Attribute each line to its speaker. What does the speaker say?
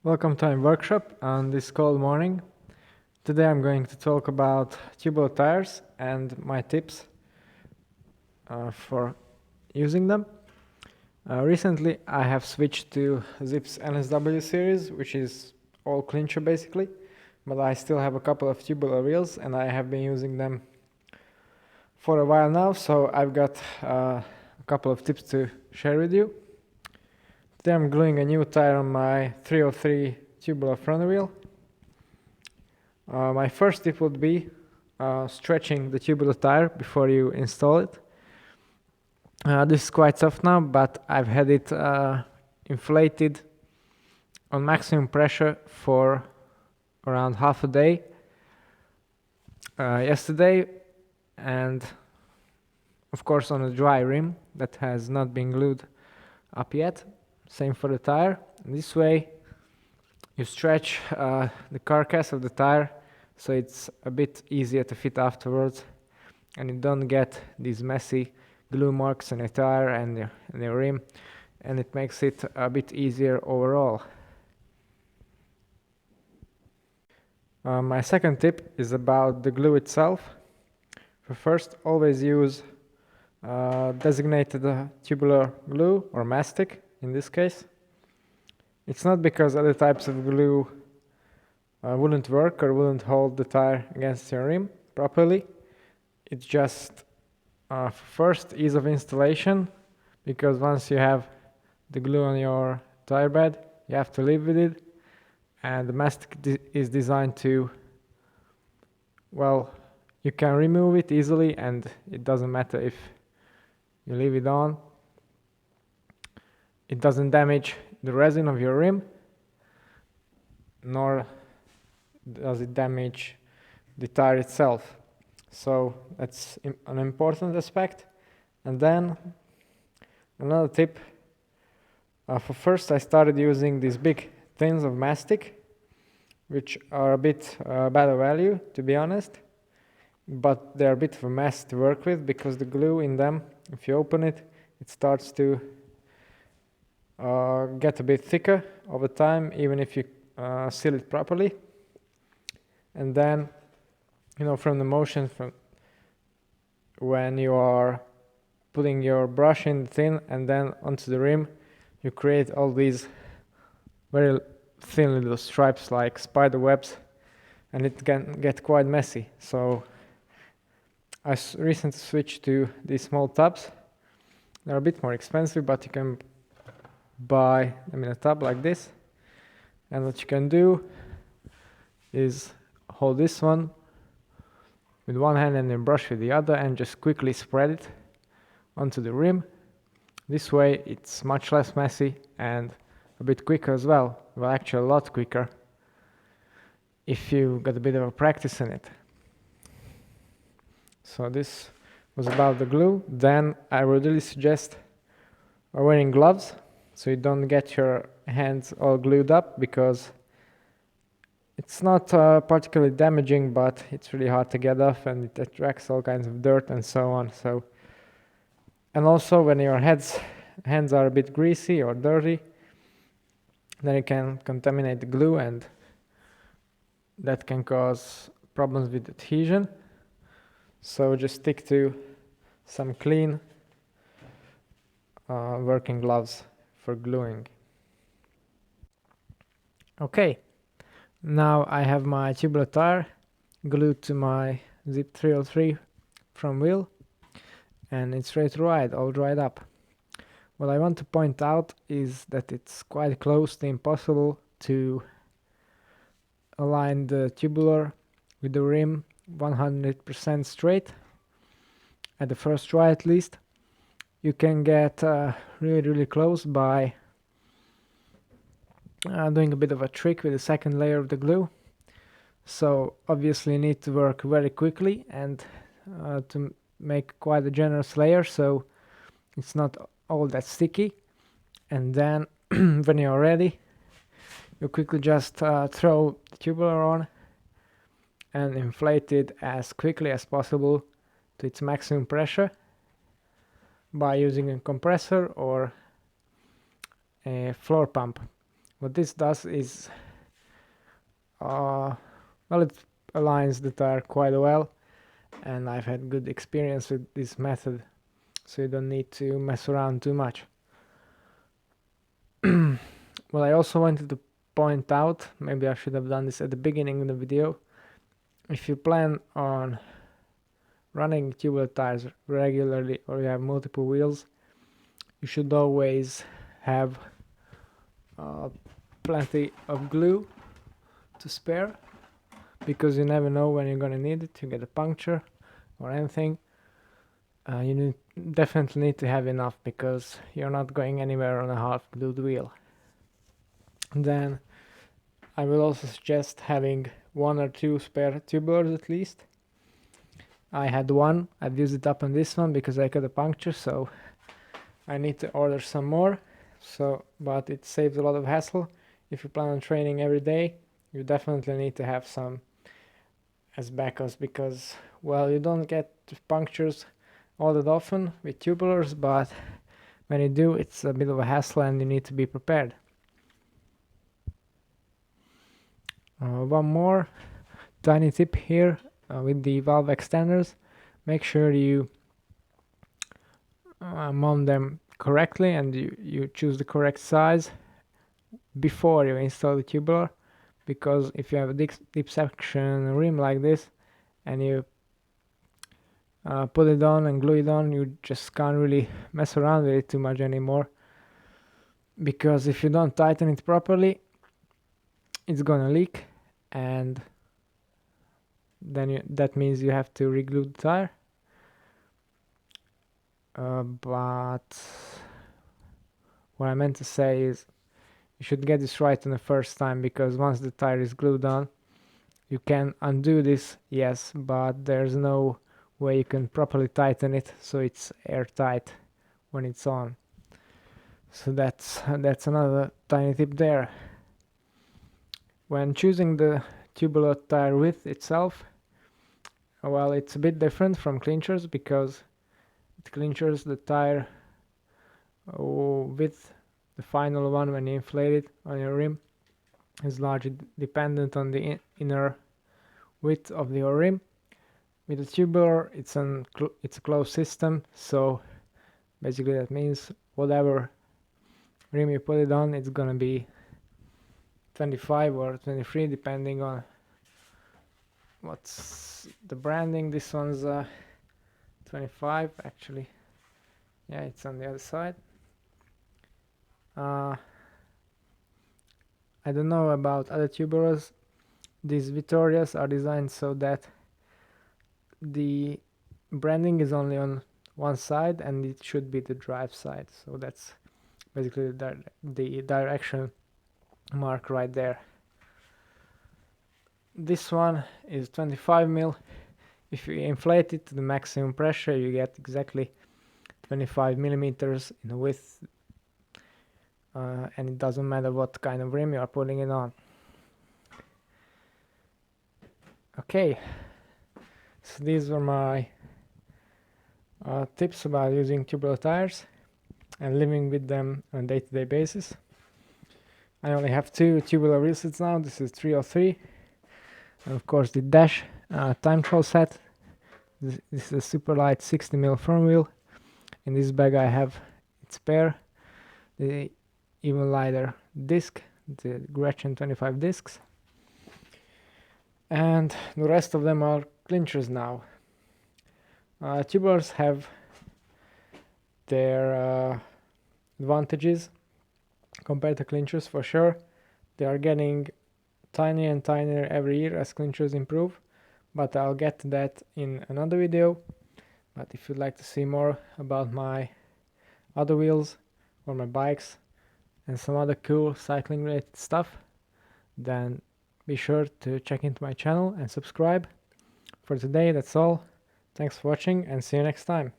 Speaker 1: Welcome to my workshop on this cold morning. Today I'm going to talk about tubular tires and my tips for using them. Recently I have switched to Zip's NSW series, which is all clincher basically, but I still have a couple of tubular wheels and I have been using them for a while now, so I've got a couple of tips to share with you. Today I'm gluing a new tire on my 303 tubular front wheel. My first tip would be stretching the tubular tire before you install it. This is quite soft now, but I've had it inflated on maximum pressure for around half a day yesterday, and of course on a dry rim that has not been glued up yet. Same for the tire. This way you stretch the carcass of the tire so it's a bit easier to fit afterwards and you don't get these messy glue marks on your tire and your rim, and it makes it a bit easier overall. My second tip is about the glue itself. First, always use designated tubular glue or mastic in this case. It's not because other types of glue wouldn't work or wouldn't hold the tire against your rim properly. It's just first, ease of installation, because once you have the glue on your tire bed, you have to live with it, and the mastic is designed to, well, you can remove it easily and it doesn't matter if you leave it on. It doesn't damage the resin of your rim, nor does it damage the tire itself. So that's an important aspect. And then another tip, for first I started using these big tins of mastic, which are a bit better value, to be honest, but they're a bit of a mess to work with because the glue in them, if you open it, it starts to get a bit thicker over time, even if you seal it properly. And then, from the motion from when you are putting your brush in the tin and then onto the rim, you create all these very thin little stripes like spider webs, and it can get quite messy. So I recently switched to these small tubs. They're a bit more expensive, but you can buy them in a tub like this, and what you can do is hold this one with one hand and then brush with the other and just quickly spread it onto the rim. This way it's much less messy and a bit quicker as well. Well, actually a lot quicker if you got a bit of a practice in it. So this was about the glue. Then I would really suggest wearing gloves so you don't get your hands all glued up, because it's not particularly damaging, but it's really hard to get off and it attracts all kinds of dirt and so on. And also when your hands are a bit greasy or dirty, then you can contaminate the glue and that can cause problems with adhesion. So just stick to some clean working gloves for gluing. Okay, now I have my tubular tire glued to my Zip 303 front wheel and it's ready to ride, all dried up. What I want to point out is that it's quite close to impossible to align the tubular with the rim 100% straight, at the first try at least. You can get really close by doing a bit of a trick with the second layer of the glue. So obviously you need to work very quickly and to make quite a generous layer so it's not all that sticky. And then when you're ready, you quickly just throw the tubular on and inflate it as quickly as possible to its maximum pressure by using a compressor or a floor pump. What this does is, well, it aligns the tire quite well, and I've had good experience with this method, so you don't need to mess around too much. Well, I also wanted to point out, maybe I should have done this at the beginning of the video, if you plan on running tubular tires regularly or you have multiple wheels, you should always have plenty of glue to spare, because you never know when you're gonna need it. You get a puncture or anything. You definitely need to have enough, because you're not going anywhere on a half glued wheel. Then I will also suggest having 1 or 2 spare tubulars at least. I had one, I've used it up on this one because I got a puncture, so I need to order some more. But it saves a lot of hassle. If you plan on training every day, you definitely need to have some as backups, because, well, you don't get punctures all that often with tubulars, but when you do, it's a bit of a hassle and you need to be prepared. One more tiny tip here with the valve extenders: make sure you mount them correctly and you choose the correct size before you install the tubular, because if you have a deep section rim like this and you put it on and glue it on, you just can't really mess around with it too much anymore, because if you don't tighten it properly, it's gonna leak, and then that means you have to re-glue the tire. But what I meant to say is, you should get this right on the first time, because once the tire is glued on, you can undo this, yes, but there's no way you can properly tighten it so it's airtight when it's on. So that's another tiny tip there. When choosing the tubular tire width itself, well, it's a bit different from clinchers, because with clinchers the tire width, the final one when you inflate it on your rim, is largely dependent on the inner width of your rim. With the tubular, it's a closed system, so basically that means whatever rim you put it on, it's gonna be 25 or 23 depending on what's the branding. This one's 25 actually. Yeah, it's on the other side. I don't know about other tubulars. These Vittorias are designed so that the branding is only on one side, and it should be the drive side, so that's basically the direction mark right there. This one is 25 mil. If you inflate it to the maximum pressure, you get exactly 25 millimeters in width, and it doesn't matter what kind of rim you are putting it on. Okay, so these were my tips about using tubular tires and living with them on a day-to-day basis. I only have 2 tubular wheel sets now. This is 303, and of course the dash time trial set. This is a super light 60 mil front wheel. In this bag I have its spare, the even lighter disc, the Gretchen 25 discs, and the rest of them are clinchers now. Tubulars have their advantages compared to clinchers for sure. They are getting tinier and tinier every year as clinchers improve, but I'll get to that in another video. But if you'd like to see more about my other wheels or my bikes and some other cool cycling related stuff, then be sure to check into my channel and subscribe. For today, that's all. Thanks for watching and see you next time.